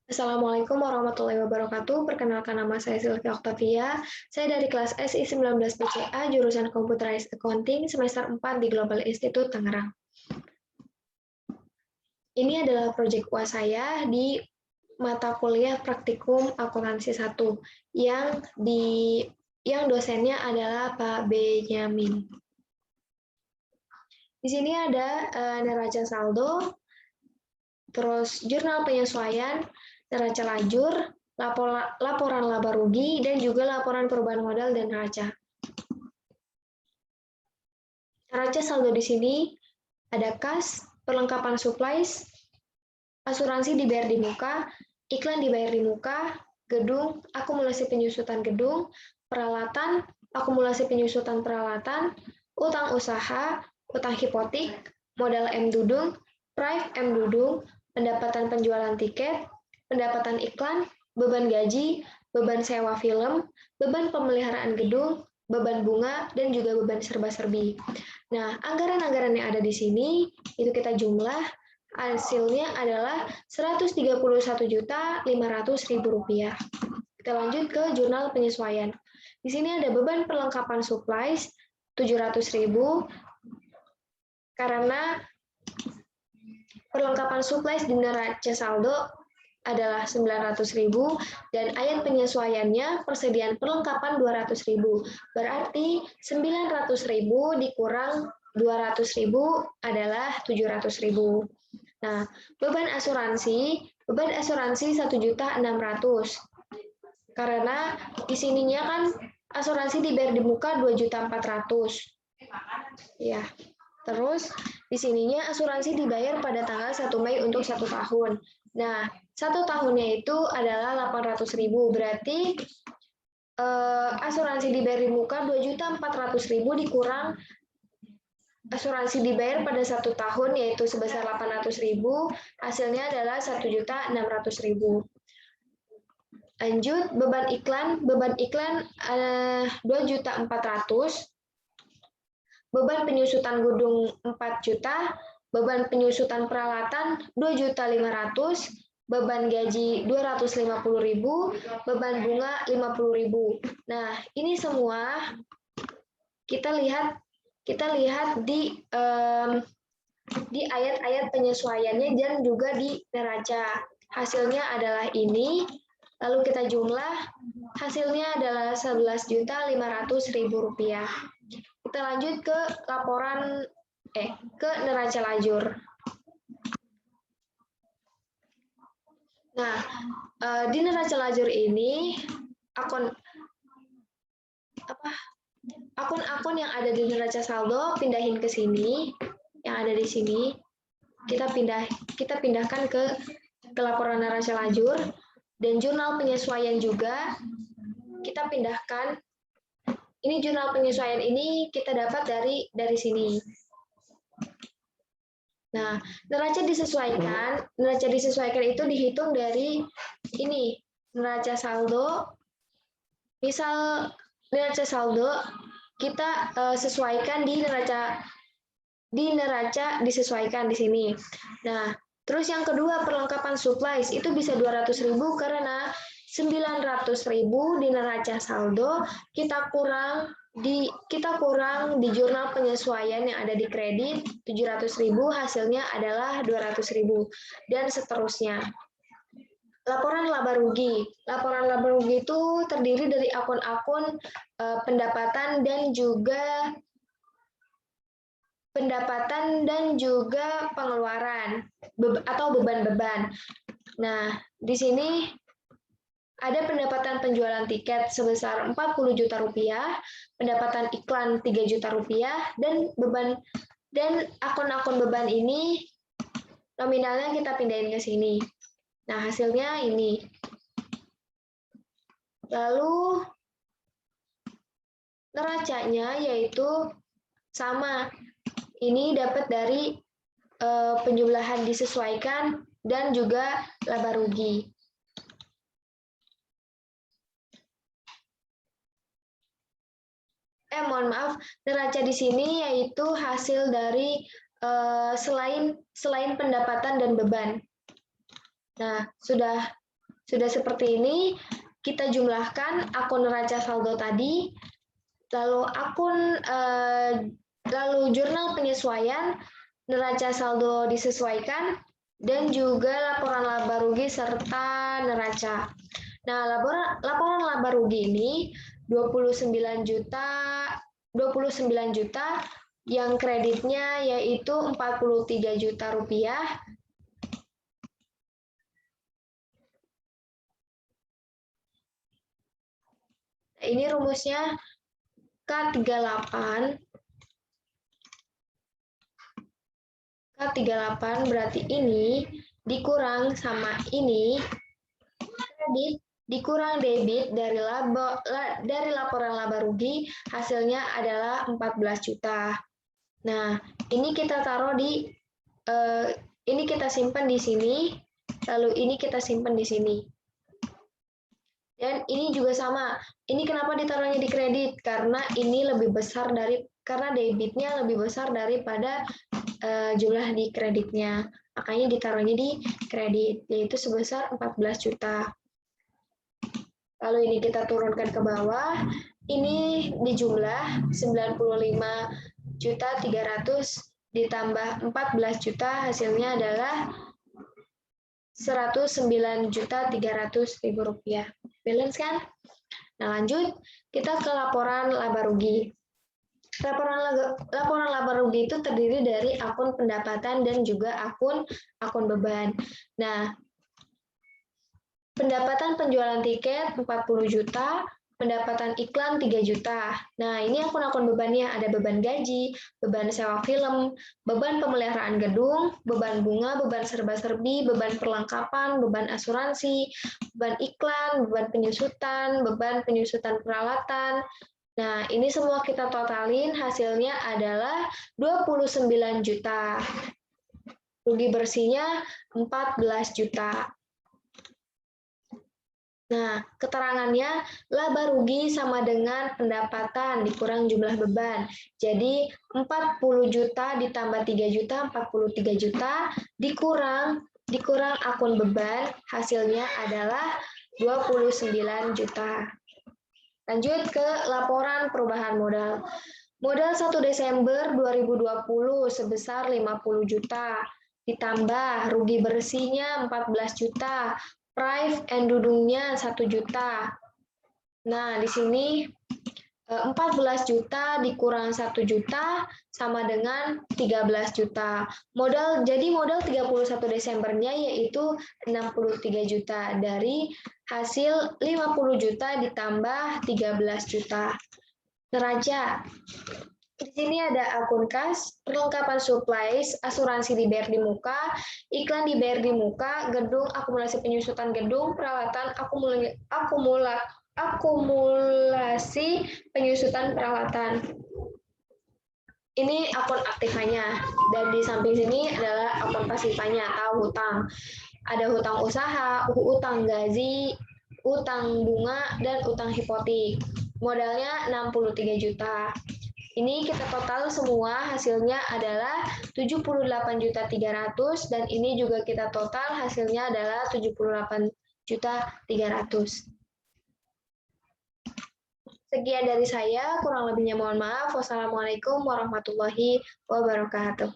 Assalamualaikum warahmatullahi wabarakatuh. Perkenalkan nama saya Sylvia Octavia. Saya dari kelas SI 19 PCA, jurusan Computerized Accounting, semester 4 di Global Institute, Tangerang. Ini adalah proyek UAS saya di mata kuliah praktikum akuntansi 1 yang dosennya adalah Pak Benyamin. Di sini ada neraca saldo, terus jurnal penyesuaian, neraca lajur, laporan laba rugi, dan juga laporan perubahan modal dan neraca. Neraca saldo di sini ada kas, perlengkapan supplies, asuransi dibayar di muka, iklan dibayar di muka, gedung, akumulasi penyusutan gedung, peralatan, akumulasi penyusutan peralatan, utang usaha, utang hipotek, modal M Dudung, price M Dudung, pendapatan penjualan tiket, pendapatan iklan, beban gaji, beban sewa film, beban pemeliharaan gedung, beban bunga, dan juga beban serba-serbi. Nah, anggaran-anggaran yang ada di sini itu kita jumlah, hasilnya adalah Rp131.500.000. Kita lanjut ke jurnal penyesuaian. Di sini ada beban perlengkapan supplies 700.000 karena perlengkapan supplies di neraca saldo adalah 900.000 dan ayat penyesuaiannya persediaan perlengkapan 200.000. Berarti 900.000 dikurang 200.000 adalah 700.000. Nah, beban asuransi 1.600.000. Karena di sininya kan asuransi dibayar di muka 2.400.000. Ya. Terus di sininya asuransi dibayar pada tanggal 1 Mei untuk 1 tahun. Nah, 1 tahunnya itu adalah 800.000. Berarti asuransi dibayar di muka 2.400.000 dikurang asuransi dibayar pada 1 tahun yaitu sebesar 800.000, hasilnya adalah 1.600.000. Lanjut, beban iklan 2.400.000. Beban penyusutan gedung 4 juta, beban penyusutan peralatan 2.500.000, beban gaji 250.000, beban bunga 50.000. Nah, ini semua kita lihat di ayat-ayat penyesuaiannya dan juga di neraca. Hasilnya adalah ini. Lalu kita jumlah, hasilnya adalah Rp11.500.000. Kita lanjut ke ke neraca lajur. Nah, di neraca lajur ini akun-akun yang ada di neraca saldo pindahin ke sini, yang ada di sini kita pindahkan ke laporan neraca lajur, dan jurnal penyesuaian juga kita pindahkan. Ini jurnal penyesuaian ini kita dapat dari sini. Nah, neraca disesuaikan itu dihitung dari ini, neraca saldo. Misal neraca saldo kita sesuaikan di neraca disesuaikan di sini. Nah, terus yang kedua perlengkapan supplies itu bisa 200.000 karena 900.000 di neraca saldo kita kurang di jurnal penyesuaian yang ada di kredit 700.000, hasilnya adalah 200.000 dan seterusnya. Laporan laba rugi itu terdiri dari akun-akun pendapatan dan juga pengeluaran atau beban-beban. Nah, di sini ada pendapatan penjualan tiket sebesar Rp40 juta, pendapatan iklan Rp3 juta, dan akun-akun beban ini nominalnya kita pindahin ke sini. Nah, hasilnya ini. Lalu neracanya yaitu sama. Ini dapat dari penjumlahan disesuaikan dan juga laba rugi. Mohon maaf, neraca di sini yaitu hasil dari selain pendapatan dan beban. Nah, sudah Sudah seperti ini, kita jumlahkan akun neraca saldo tadi, lalu jurnal penyesuaian, neraca saldo disesuaikan, dan juga laporan laba rugi serta neraca. Nah, laporan laba rugi ini 29 juta yang kreditnya yaitu 43 juta rupiah. Ini rumusnya K38. K38 berarti ini dikurang sama ini, kredit dikurang debit dari laporan laba rugi, hasilnya adalah 14 juta. Nah, ini kita taruh di ini kita simpan di sini, lalu ini kita simpan di sini. Dan ini juga sama. Ini kenapa ditaruhnya di kredit? Karena ini lebih besar karena debitnya lebih besar daripada jumlah di kreditnya. Makanya ditaruhnya di kredit, yaitu sebesar 14 juta. Lalu ini kita turunkan ke bawah. Ini dijumlah 95.300 ditambah 14 juta, hasilnya adalah 109.300.000 rupiah. Balance kan? Nah, lanjut kita ke laporan laba rugi. Laporan laba rugi itu terdiri dari akun pendapatan dan juga akun beban. Nah, pendapatan penjualan tiket 40 juta, pendapatan iklan 3 juta. Nah, ini akun-akun bebannya, ada beban gaji, beban sewa film, beban pemeliharaan gedung, beban bunga, beban serba-serbi, beban perlengkapan, beban asuransi, beban iklan, beban penyusutan peralatan. Nah, ini semua kita totalin, hasilnya adalah 29 juta. Rugi bersihnya 14 juta. Nah, keterangannya laba rugi sama dengan pendapatan dikurang jumlah beban. Jadi 40 juta ditambah 3 juta, 43 juta dikurang akun beban, hasilnya adalah 29 juta. Lanjut ke laporan perubahan modal. Modal 1 Desember 2020 sebesar 50 juta, ditambah rugi bersihnya 14 juta, price and dudungnya 1 juta. Nah, di sini 14 juta dikurang 1 juta sama dengan 13 juta. Jadi modal 31 Desembernya yaitu 63 juta dari hasil 50 juta ditambah 13 juta. Neraca. Di sini ada akun kas, perlengkapan supplies, asuransi dibayar di muka, iklan dibayar di muka, gedung, akumulasi penyusutan gedung, peralatan, akumulasi penyusutan peralatan. Ini akun aktifanya, dan di samping sini adalah akun pasifanya atau hutang. Ada hutang usaha, hutang gaji, utang bunga, dan utang hipotek. Modalnya 63 juta. Ini kita total semua hasilnya adalah 78.300 dan ini juga kita total hasilnya adalah 78.300. Sekian dari saya, kurang lebihnya mohon maaf. Wassalamualaikum warahmatullahi wabarakatuh.